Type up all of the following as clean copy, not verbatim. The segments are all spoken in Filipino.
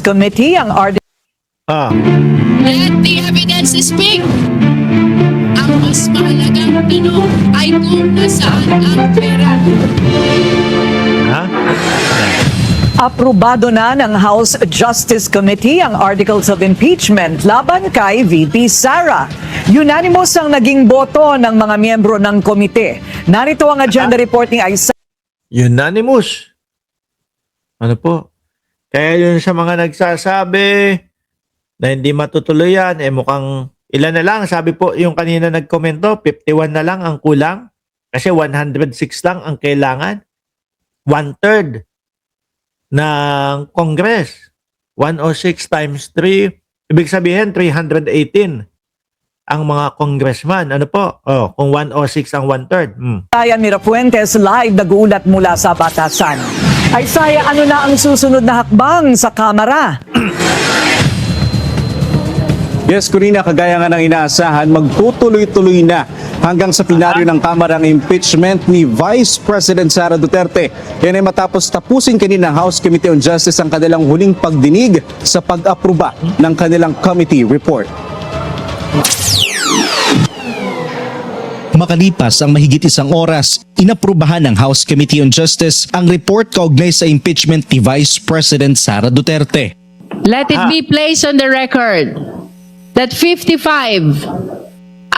Committee ang Let the evidence speak. Ang mas mahalagang tanong ay kung nasaan ang pera. Aprobado na ng House Justice Committee ang Articles of Impeachment laban kay VP Sara. Unanimous ang naging boto ng mga miyembro ng komite. Narito ang agenda report ni Aisa. Unanimous. Ano po? Kaya yun sa mga nagsasabi na hindi matutuloy yan, mukhang ilan na lang. Sabi po yung kanina nagkomento, 51 na lang ang kulang. Kasi 106 lang ang kailangan. 1/3 ng Congress. 106 times 3. Ibig sabihin, 318 ang mga congressman. Ano po? Kung 106 ang 1/3. Ayan, Mirafuentes, live nag-uulat mula sa Batasan. Aisaya, ano na ang susunod na hakbang sa Kamara? Yes, Corina, kagaya nga ng inaasahan, magtutuloy-tuloy na hanggang sa plenaryo ng Kamara ang impeachment ni Vice President Sara Duterte. Yan ay matapos tapusin kanina ng House Committee on Justice ang kanilang huling pagdinig sa pag-aproba ng kanilang committee report. Makalipas ang mahigit isang oras, inaprubahan ng House Committee on Justice ang report kaugnay sa impeachment ni Vice President Sara Duterte. Let it be placed on the record that 55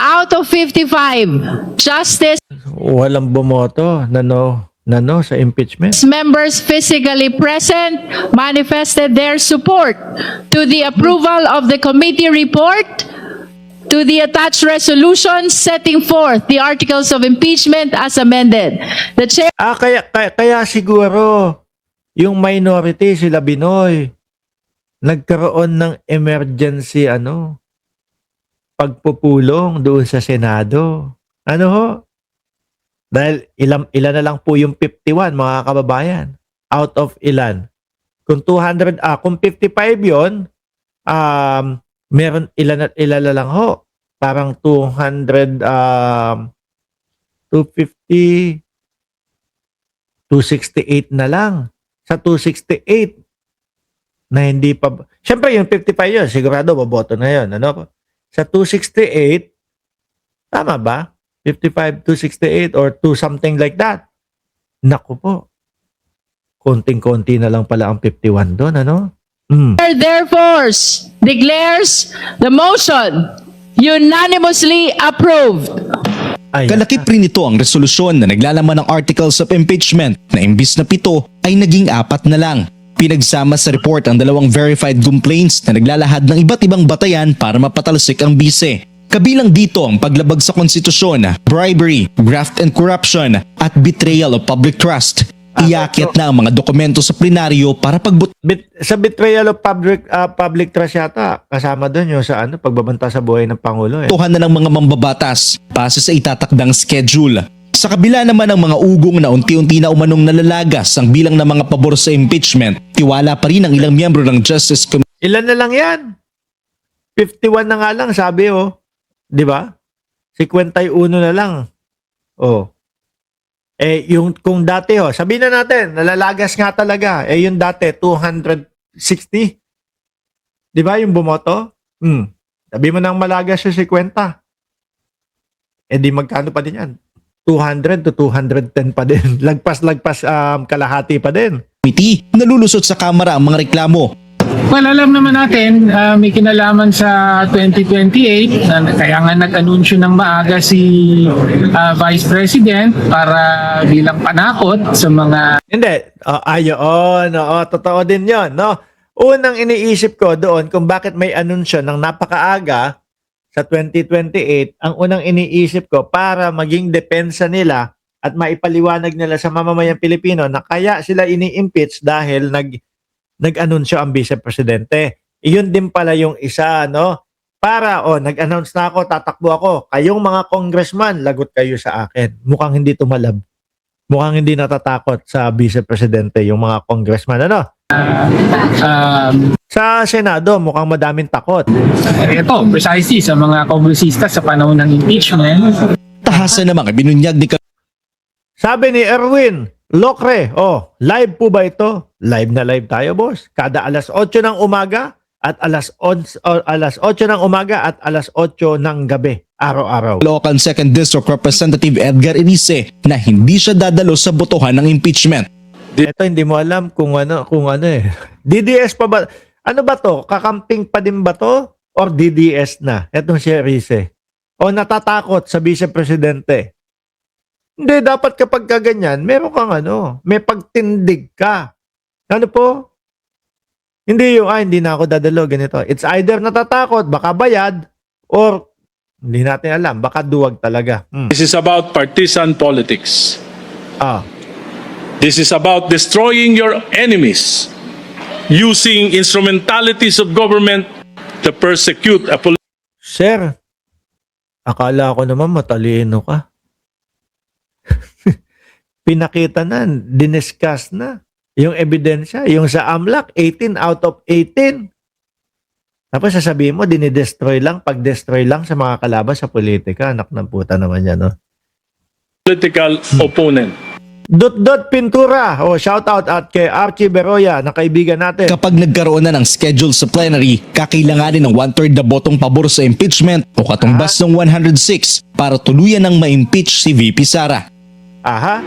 out of 55 justice Walang bumoto na no sa impeachment. members physically present manifested their support to the approval of the committee report, to the attached resolution setting forth the articles of impeachment as amended. The chair Kaya siguro yung minority sila Binoy nagkaroon ng emergency pagpupulong doon sa Senado. Ano ho? Dahil ilan na lang po yung 51 mga kababayan. Out of ilan? Kung 200 kung 55 yon, meron ilan na lang ho. Parang 200 250 268 na lang. Sa 268 na hindi pa Siyempre yung 55 yun, sigurado boboto na yun. Ano? Sa 268, tama ba? 55, 268 or 2 something like that. Naku po. Konting-konti na lang pala ang 51 doon, ano? therefore declares the motion unanimously approved. Ay, Kalakip rin ito ang resolusyon na naglalaman ng articles of impeachment na imbis na 7 ay naging 4 na lang. Pinagsama sa report ang 2 verified complaints na naglalahad ng iba't ibang batayan para mapatalsik ang bise. Kabilang dito ang paglabag sa konstitusyon, bribery, graft and corruption at betrayal of public trust. Iyakyat na ang mga dokumento sa plenaryo para sa betrayal of public trust yata, kasama doon yung sa pagbabanta sa buhay ng Pangulo. botohan na ng mga mambabatas base sa itatakdang schedule. Sa kabila naman ng mga ugong na unti-unti na umanong nalalagas ang bilang ng mga pabor sa impeachment, tiwala pa rin ang ilang miyembro ng Justice Committee. Ilan na lang yan? 51 na nga lang, sabi Di ba? 51 na lang. Yung kung dati sabihin na natin, nalalagas nga talaga. Yung dati, 260. Di ba yung bumoto? Sabi mo nang malagas yung 50. Di magkano pa din yan? 200 to 210 pa din. Lagpas kalahati pa din. Nalulusot sa Kamara ang mga reklamo. Well, alam naman natin, may kinalaman sa 2028, kaya nga nag-anunsyo ng maaga si Vice President para bilang panakot sa mga... Hindi. Ayon. Totoo din yun. No? Unang iniisip ko doon kung bakit may anunsyo ng napakaaga sa 2028, ang unang iniisip ko para maging depensa nila at maipaliwanag nila sa mamamayang Pilipino na kaya sila ini-impeach dahil nag-anunsyo ang Vice Presidente. Iyon din pala yung isa, no? Para, nag-announce na ako, tatakbo ako. Kayong mga congressman, lagot kayo sa akin. Mukhang hindi tumalab. Mukhang hindi natatakot sa Vice Presidente yung mga congressman, ano? Sa Senado, mukhang madaming takot. Ito, precisely sa mga kongresista sa panahon ng impeachment. Tahasan namang ibinunyag ni Sabi ni Erwin, Lokre, live po ba ito? Live na live tayo, boss. Kada alas 8 ng umaga at alas 8 ng umaga at alas 8 ng gabi, araw-araw. Caloocan 2nd District Representative Edgar Erice na hindi siya dadalo sa botohan ng impeachment. Ito hindi mo alam kung ano eh. DDS pa ba? Ano ba to? Kakamping pa din ba to? Or DDS na? Etong si Erice. O natatakot sa Vice Presidente? Hindi, dapat kapag kaganyan, meron kang may pagtindig ka. Ano po? Hindi hindi na ako dadalo, ganito. It's either natatakot, baka bayad, or hindi natin alam, baka duwag talaga. This is about partisan politics. Ah, This is about destroying your enemies, using instrumentalities of government to persecute a sir, akala ko naman matalino ka. Pinakita na, diniscuss na yung ebidensya, yung sa AMLAC, 18 out of 18. Tapos sasabihin mo, dinidestroy lang, pag-destroy lang sa mga kalaban sa politika. Anak ng puta naman yan, no? political opponent. Dot Pintura, shout out at kay Archie Beroya, na kaibigan natin. Kapag nagkaroon na ng schedule sa plenary, kakailanganin ng 1/3 na botong pabor sa impeachment o katumbas ng 106 para tuluyan ng ma-impeach si VP Sara. Aha.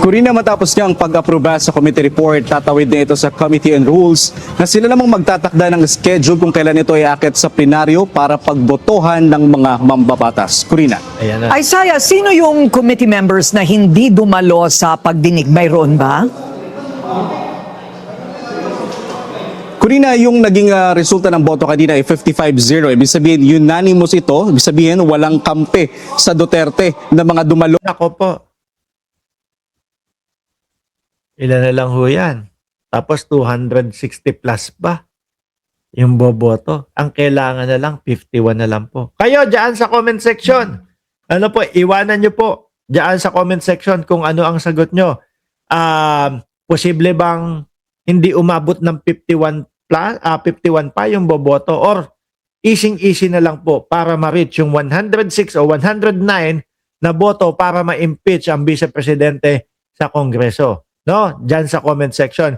Corina, matapos niyang pag-aproba sa committee report, tatawid na ito sa Committee on Rules na sila namang magtatakda ng schedule kung kailan ito iaakit sa plenaryo para pagbotohan ng mga mambabatas. Corina. Ayan na. Isaiah, sino yung committee members na hindi dumalo sa pagdinig? Mayroon ba? Corina, yung naging resulta ng boto kanina ay 55-0. Ibig sabihin, unanimous ito. Ibig sabihin, walang kampe sa Duterte na mga dumalo. Nako po. Ilan na lang ho yan? Tapos 260 plus ba? Yung boboto. Ang kailangan na lang, 51 na lang po. Kayo, dyan sa comment section. Ano po, iwanan nyo po dyan sa comment section kung ano ang sagot nyo. Posible bang hindi umabot ng 51 pa yung boboto, or easy na lang po para ma-reach yung 106 o 109 na boto para ma-impeach ang Vice Presidente sa Kongreso. No? Diyan sa comment section.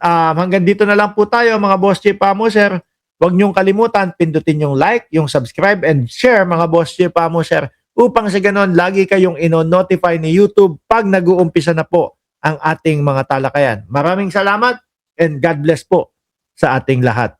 Hanggang dito na lang po tayo, mga Boss Chief Pamuser. Huwag niyong kalimutan, pindutin yung like, yung subscribe, and share, mga Boss Chief Pamuser, upang sa ganon, lagi kayong ino-notify ni YouTube pag nag-uumpisa na po ang ating mga talakayan. Maraming salamat and God bless po sa ating lahat.